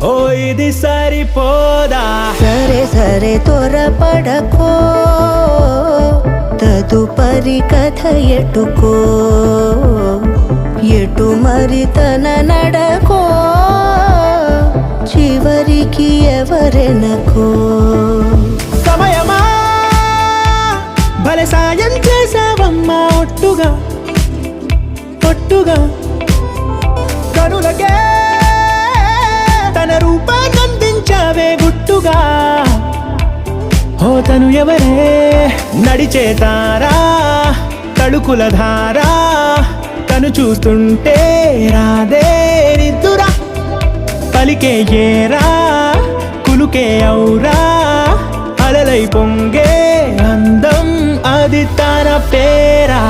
ఓ ఇది సరిపోదా సరే సరే త్వరపడకో తదుపరి కథ ఎటుకో ఎటు మరి తన నడకో చివరికి ఎవరెనకో సమయమా భలే సాయం చేసావమ్మా ఒట్టుగా ఒట్టుగా కనులకే తన రూపాన్నందించావే గుట్టుగా ఓ తను ఎవరే నడిచే తారా తడుకుల ధారా తను చూస్తుంటే రాదే నిద్దురా పలికే ఏరా కులుకే ఔరా అలలై పొంగే అందం అది తన పేరా